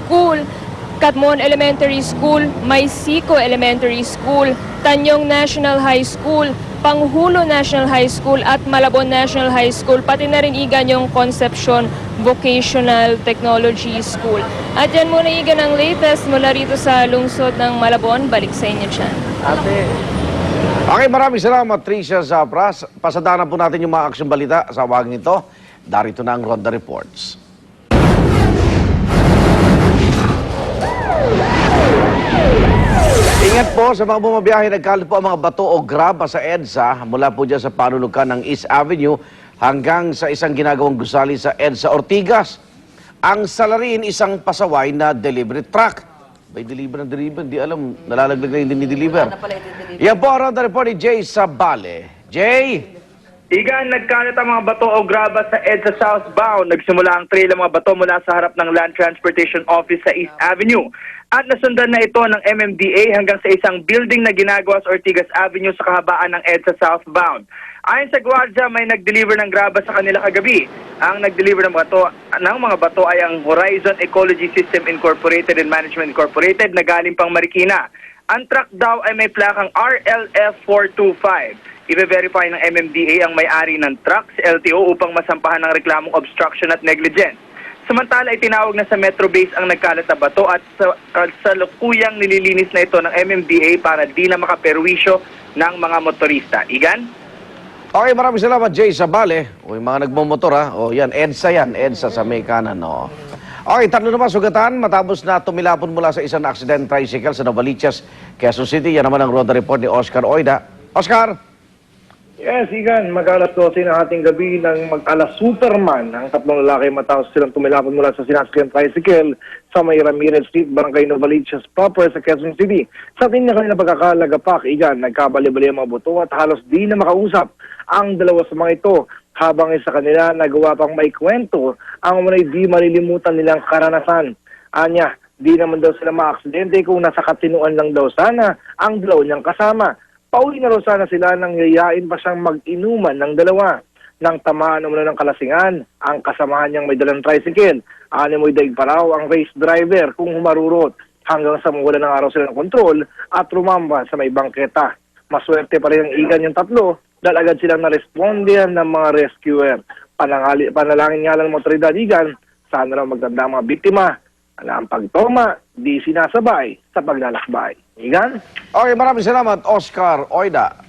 School, Catmon Elementary School, Maysico Elementary School, Tanyong National High School, Panghulo National High School at Malabon National High School, pati na rin Igan yung Concepcion Vocational Technology School. At yan muna Igan ang latest mula rito sa lungsod ng Malabon. Balik sa inyo dyan. Ate. Okay, maraming salamat, Tricia Zapras. Pasadanan po natin yung mga aksyong balita sa waging ito. Darito na ang Ronda Reports. Ingat po sa mga bumabiyahe, nagkalat po ang mga bato o graba sa EDSA mula po dyan sa panulukan ng East Avenue hanggang sa isang ginagawang gusali sa EDSA Ortigas. Ang salarin, isang pasaway na delivery truck. May deliver, hindi alam, nalalaglag na yung dinideliver. Yan po ang Ronda Report ni Jay Sabale. Jay! Igan, nagkalat ang mga bato o graba sa EDSA southbound. Nagsimula ang trail ng mga bato mula sa harap ng Land Transportation Office sa East Avenue. At nasundan na ito ng MMDA hanggang sa isang building na ginagawa sa Ortigas Avenue sa kahabaan ng EDSA southbound. Ayon sa gwardiya, may nag-deliver ng graba sa kanila kagabi. Ang nag-deliver ng mga bato ay ang Horizon Ecology System Incorporated and Management Incorporated na galing pang Marikina. Ang truck daw ay may plakang RLF 425. I-verify ng MMDA ang may-ari ng truck sa LTO upang masampahan ng reklamong obstruction at negligence. Samantala ay tinawag na sa Metro Base ang nagkalat na bato at sa lukuyang nililinis na ito ng MMDA para di na makaperwisyo ng mga motorista. Igan? Okay, maraming salamat, Jay Sabale. O yung mga nagmumotor, ha? O yan, EDSA sa may kanan, o. Okay, tatlo naman sugatan matapos na tumilapon mula sa isang accident tricycle sa Novaliches, Quezon City. Yan naman ang Roda Report ni Oscar Oida. Oscar! Yes, Igan, mag-alas 12 na ating gabi ng mag-alas Superman. Ang tatlong lalaki matapos silang tumilapon mula sa sinasakyan tricycle sa may Ramirez Street, Barangay Novaliches proper sa Quezon City. Sa ating na kanina pagkakalagapak, Igan, nagkabali-bali ang mga buto at halos di na makausap ang dalawa sa mga ito. Habang isa kanila nagawa pang maikwento ang umunay di malilimutan nilang karanasan. Anya, di naman daw sila maaksidente kung nasa katinuan lang daw sana ang dalawa niyang kasama. Pauwi na raw sana sila nang yayain pa siyang mag-inuman ng dalawa. Nang tamaan umano ng kalasingan, ang kasamahan niyang may dalang tricycle. Mo'y daig pa raw ang race driver kung humarurot hanggang sa mawala ng araw sila ng kontrol at rumamba sa may bangketa. Maswerte pa rin ang Igan yung tatlo dahil agad silang narespondihan ng mga rescuer. Panalangin nga lang ng motoridad, Igan, sana raw magtanda ang mga biktima na ang pagtoma di sinasabay sa paglalakbay. Igan? Okay, maraming salamat, Oscar Oida.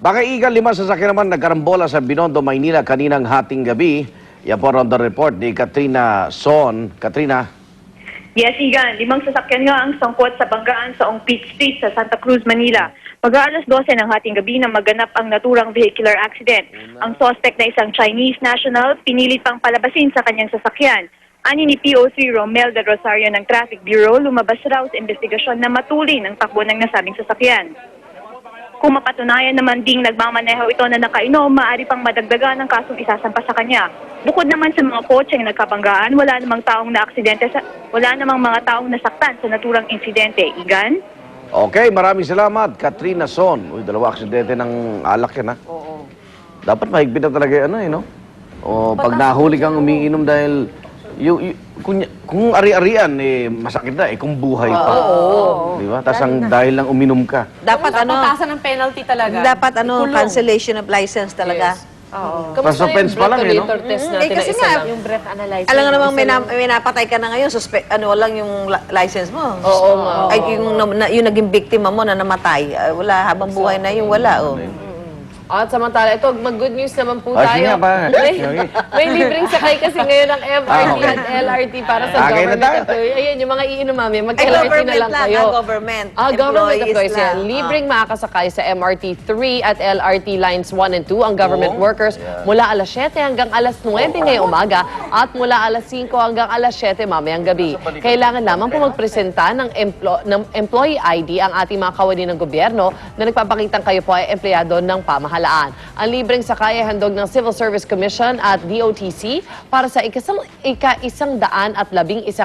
Baka Igan, 5 sasakyan naman nagkarambola sa Binondo, Maynila kaninang hating gabi. Yan po ang report ni Katrina Son. Katrina? Yes, Igan. 5 sasakyan nga ang sangkot sa banggaan sa Ongpit Street sa Santa Cruz, Manila. Pag-aalas 12 ng hating gabi nang maganap ang naturang vehicular accident. Ang suspect na isang Chinese national pinilit pang palabasin sa kanyang sasakyan. Ani ni PO3 Romel de Rosario ng Traffic Bureau, lumabas raw sa investigasyon na matulin ang takbo ng nasabing sasakyan. Kung mapatunayan naman ding nagmamaneho ito na nakainom, maaari pang madagdagan ng kasong isasampa sa kanya. Bukod naman sa mga kotseng nagkabanggaan, wala namang mga taong nasaktan sa naturang insidente. Igan? Okay, maraming salamat, Katrina Son. Uy, 2 aksidente ng alak yan, ha? Oo. Dapat mahigpit na talaga no? O pag nahuli kang umiinom dahil kung ari-arian, masakit na, kung buhay pa. Oo. Di ba? Tapos dahil lang uminom ka. Dapat patasan ng penalty talaga. Dapat cancellation of license talaga. Yes. Tapos offense pa lang, no? Test natin kasi na isa nga, lang. Yung breath analyzer. Alam nga namang may napatay ka na ngayon, lang yung license mo. Oo nga. Ay, yung naging biktima mo na namatay, wala, habang buhay na yung wala. At samantala, ito, mag-good news naman po Sige nga tayo. ba? May libreng sakay kasi ngayon ng MRT at LRT para sa Okay na government tayo. employee. Ayan, yung mga iinom mami, Ay, mag-LRT na lang kayo. government. Government employees employees yan. Libreng makakasakay sa MRT 3 at LRT lines 1 and 2 ang government workers mula alas 7 hanggang alas 9 ngayong umaga at mula alas 5 hanggang alas 7 mamayang gabi. Kailangan lamang po magpresenta ng employee ID ang ating mga kawani ng gobyerno na nagpapakitang kayo po ay empleyado ng pamahalaan. pamahalaan. Ang libreng sakay ay handog ng Civil Service Commission at DOTC para sa ika-111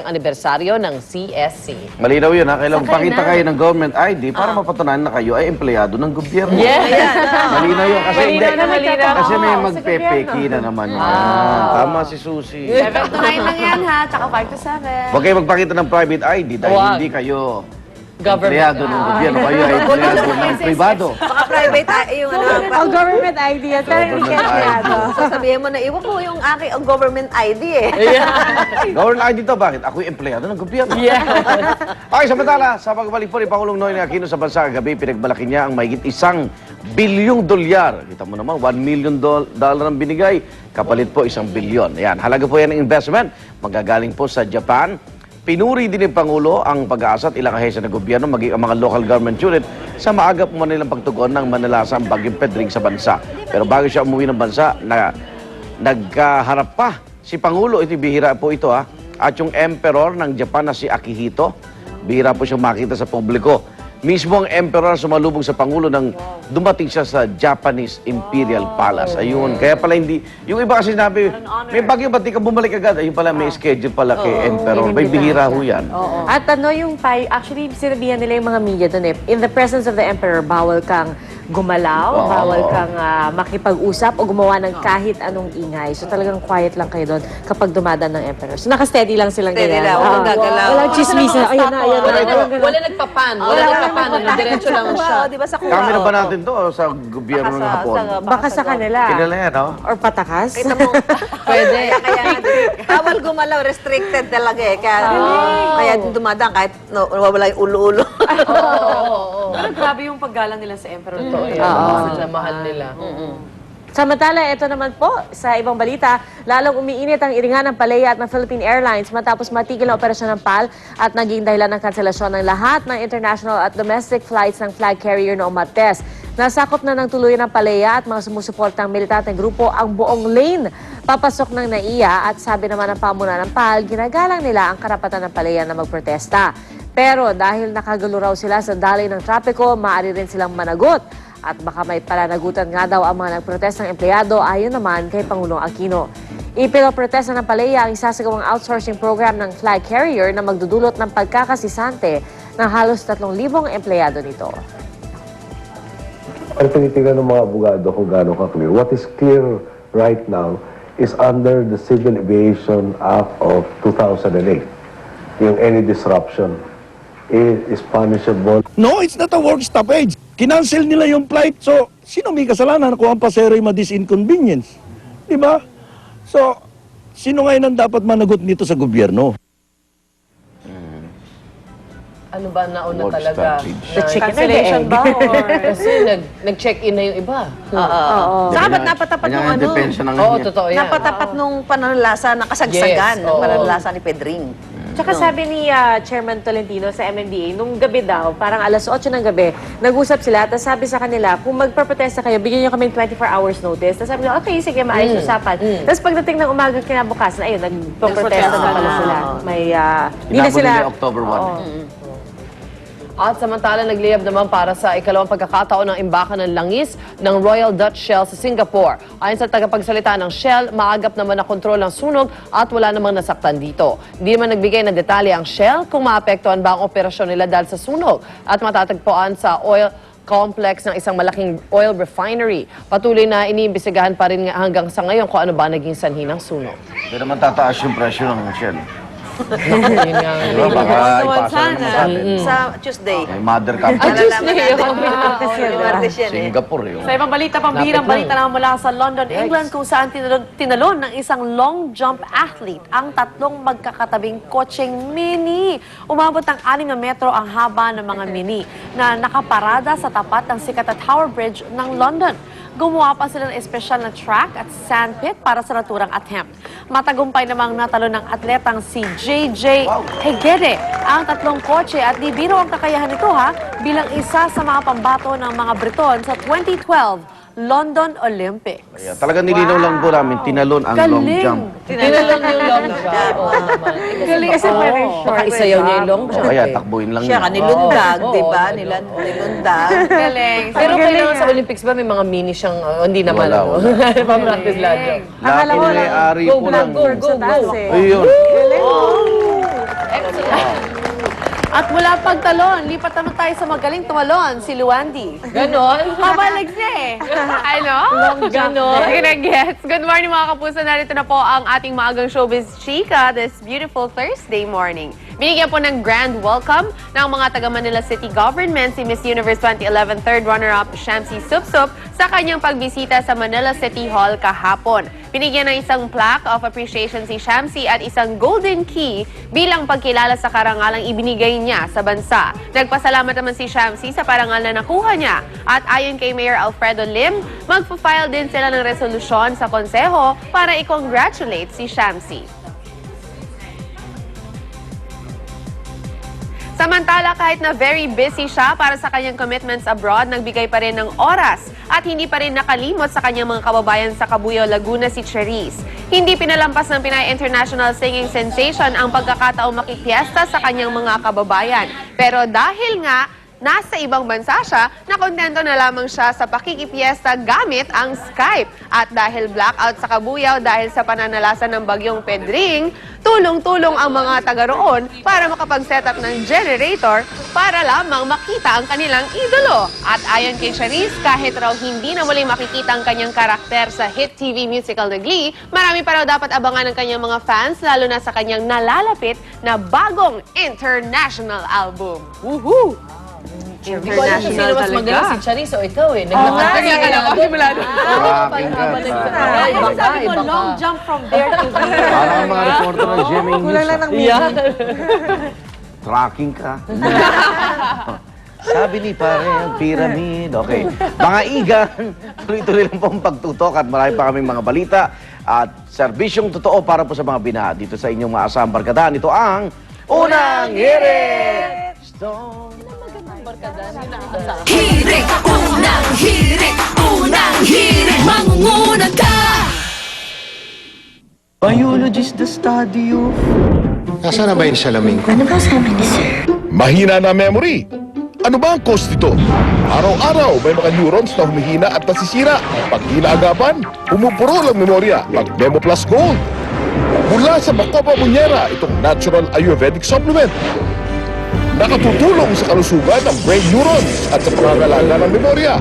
anibersaryo ng CSC. Malinaw yun, ha? Kailangan pakita kayo ng government ID para mapatunayan na kayo ay empleyado ng gobyerno. Malinaw yun. Kasi, kasi may magpepeki na naman yan. Tama si Susie. 7 to 9 lang yan ha, tsaka 5 to 7. Huwag kayo magpakita ng private ID dahil Huwag. hindi kayo Government. empleyado ng gobyerno. Kayo ay empleyado ng privado. Baka private, yung ano, Government ID yan, pero hindi ka Government empleyado. sasabihin mo na, iwan ko yung aking ang government ID eh. Government ID to, bakit? Ako'y empleyado ng gobyerno. Okay, samantala, sa pagbalik po ni Pangulong Noynoy Aquino sa bansa kagabi, pinagmalaki niya ang mahigit $1 bilyong. Kita mo naman, $1 million ang binigay. Kapalit po $1 bilyon. Ayan, halaga po yan ng investment. Magagaling po sa Japan. Pinuri din ni Pangulo ang pag-aasa at ilang ahensya ng gobyerno, maging ang mga local government unit sa maaga po nilang pagtugon ng manalasang Bagyong Pedring sa bansa. Pero bago siya umuwi ng bansa, nagkaharap pa si Pangulo. Ito, bihira po ito, ha. At yung emperor ng Japan na si Akihito, bihira po siyang makita sa publiko. Mismo ang emperor sumalubong sa Pangulo nang dumating siya sa Japanese Imperial Palace. Ayun. Kaya pala hindi... Yung iba kasi sinabi, may bagyo, ba't di ka bumalik agad? Ayun pala, may schedule pala kay emperor. May bihira ho yan. At ano yung actually sinabihan nila yung mga media doon eh, in the presence of the emperor, bawal kang gumalaw, bawal kang makipag-usap o gumawa ng kahit anong ingay. So talagang quiet lang kayo doon kapag dumadaan ng emperor. So naka-steady lang silang Steady ganyan. lang, walang gagalaw. Walang chismisa. Ayun na, ayun na. Wala nagpapan. Wala nagpapan. Diretso lang siya. Di ba sa kuha? Kami na ba natin to sa gobyerno ng Hapon? Baka sa kanila. Kilala yan, no? Or patakas. Kita mo, Pwede. kaya bawal gumalaw, restricted talaga eh. Kaya dumadaan kahit wala yung ulo-ulo. Pero grabe yung paggalang nila sa emperor. Sa mahal nila. Samantala, ito naman po, sa ibang balita, lalong umiinit ang iringan ng Palaya at ng Philippine Airlines matapos matigil ang operasyon ng PAL at naging dahilan ng kanselasyon ng lahat ng international at domestic flights ng flag carrier noong Martes. Nasakop na ng tuluyan ng Palaya at mga sumusuportang militanteng grupo ang buong lane papasok ng NAIA at sabi naman ng pamunuan ng PAL, ginagalang nila ang karapatan ng Palaya na magprotesta. Pero dahil nakagulo raw sila sa daloy ng trapiko, maaari rin silang managot. At baka may palanagutan nga daw ang mga nagprotestang empleyado ayon naman kay Pangulong Aquino. Ipinoprotesta ng Palaya ang isasagawang outsourcing program ng flag carrier na magdudulot ng pagkakasisante ng halos 3,000 empleyado nito. Ang tinitingnan ng mga abogado kung gaano ka-clear. What is clear right now is under the Civil Aviation Act of 2008. Yung any disruption is punishable. No, it's not a work stoppage. Kinancel nila yung flight. So, sino may kasalanan kung ang pasero ay ma-disinconvenience? Di ba? So, sino ngayon ang dapat managot nito sa gobyerno? Ano ba nauna Work talaga? stoppage. The chicken or the Cancellation egg? ba? Kasi nag-check-in na yung iba. Saka ba't napatapat nung ano? Depensa ng Oo, totoo yan. Napatapat nung pananalasa, nakasagsagan Yes, ng oo. pananalasa ni Pedring. Tsaka sabi ni Chairman Tolentino sa MMDA, nung gabi daw, parang alas 8 ng gabi, nag-usap sila, tapos sabi sa kanila, kung magpaprotesta kayo, bigyan nyo kami 24 hours notice. Tapos sabi nila, okay, sige, maayos usapan. Tapos pagdating ng umaga kinabukasan, ayun, nagpaprotesta na pala sila. May, hindi na Inabot sila... nila October 1. At samantala, nagliyab naman para sa ikalawang pagkakataon ng imbakan ng langis ng Royal Dutch Shell sa Singapore. Ayon sa tagapagsalita ng Shell, maagap naman na kontrol ng sunog at wala namang nasaktan dito. Hindi naman nagbigay ng detalye ang Shell kung maapektuhan ba ang operasyon nila dahil sa sunog at matatagpuan sa oil complex ng isang malaking oil refinery. Patuloy na iniimbestigahan pa rin hanggang sa ngayon kung ano ba naging sanhi ng sunog. Hindi naman tataas yung presyo ng Shell. Yun nga. Diba? Baka ipasa naman sa atin. Sa Tuesday. May mother company. Malalaman natin. Tuesday, Singapore yun. Sa ibang balita, pambihirang balita naman mula sa London, England, kung saan tinalon ng isang long jump athlete ang tatlong magkakatabing kotseng mini. Umabot ng 6 na metro ang haba ng mga mini na nakaparada sa tapat ng sikat na Tower Bridge ng London. Gumawa pa sila ng espesyal na track at sandpit para sa naturang attempt. Matagumpay namang natalo ng atletang si JJ Hegede ang tatlong kotse at di biro ang kakayahan nito bilang isa sa mga pambato ng mga Briton sa 2012 London Olympics. Kaya talagang nilinaw lang po namin, tinalon ang long jump. Tinalon yung long jump. Oo naman. Galing kasi very short. Baka isayaw niya yung long O jump. kaya eh. takbuhin lang Siya niya. ka nilundag, Oo, di ba? oo, Nilundag. Galing. Pero Galing, kailangan sa ah. Olympics ba may mga mini siyang, hindi naman Wala, ano. wala. Pa-practice lang jump. Akala ko lang, May-ari go, po go, ng... go, go, sa taas go. eh. Ayun. At mula pagtalon, lipat naman tayo sa magaling tumalon, si Luandi. Ganon? Pabalik siya eh. Ano? Ganon? Gets. Good morning mga kapuso. Narito na po ang ating maagang showbiz chika this beautiful Thursday morning. Binigyan po ng grand welcome ng mga taga Manila City Government si Miss Universe 2011 third runner-up Shamsi Supsup sa kanyang pagbisita sa Manila City Hall kahapon. Binigyan ng isang plaque of appreciation si Shamsi at isang golden key bilang pagkilala sa karangalang ibinigay niya sa bansa. Nagpasalamat naman si Shamsi sa parangal na nakuha niya at ayon kay Mayor Alfredo Lim, magpo-file din sila ng resolusyon sa konseho para i-congratulate si Shamsi. Samantala, kahit na very busy siya para sa kanyang commitments abroad, nagbigay pa rin ng oras at hindi pa rin nakalimot sa kanyang mga kababayan sa Cabuyao, Laguna si Cherise. Hindi pinalampas ng Pinay International Singing Sensation ang pagkakataong makipiesta sa kanyang mga kababayan. Pero dahil nga nasa ibang bansa siya, nakontento na lamang siya sa pakikipiesta gamit ang Skype. At dahil blackout sa Cabuyao dahil sa pananalasan ng bagyong Pedring, tulong-tulong ang mga taga roon para makapag-set up ng generator para lamang makita ang kanilang idolo. At ayon kay Charisse, kahit raw hindi na muli makikita ang kanyang karakter sa hit TV musical na Glee, marami pa raw dapat abangan ng kanyang mga fans, lalo na sa kanyang nalalapit na bagong international album. Woohoo! Hindi ko alam kung sino mas magaling, si Charisse o ikaw eh. Kaya ka na ako, simulado. Tracking ka. Ay, sabi mo, long jump from there to here. Parang ang mga reporter ng GMA Kulang lang News. ng music. Tracking ka. Sabi ni pare, ang pyramid. Okay. Mga igan, tuloy-tuloy lang po ang pagtutok at marami pa kaming mga balita at serbisyong totoo para po sa mga binaha dito sa inyong maasahang barkadahan. Ito ang Unang Hirit! Stone. Hirit, unang hirit, unang hirit, mangunguna ka! Biology is the study of... Nasaan na ba yung salamin ko? Ano ba sabi ni sir? Mahina na memory. Ano ba ang cause nito? Araw-araw may mga neurons na humihina at nasisira. Pag di naagapan, pumupuro ang memorya. Pag Memo Plus Gold. Mula sa Macopa Muñera, itong natural Ayurvedic supplement. Nakatutulong sa kalusugan ng brain neurons at sa pangangalaga ng memorya.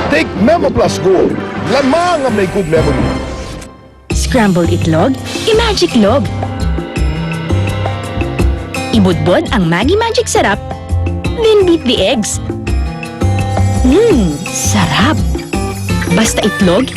Take Memo Plus Gold. Lamang ang may good memory. Scrambled itlog, i-magic log. Ibudbod ang Maggi Magic Sarap, then beat the eggs. Sarap! Basta itlog,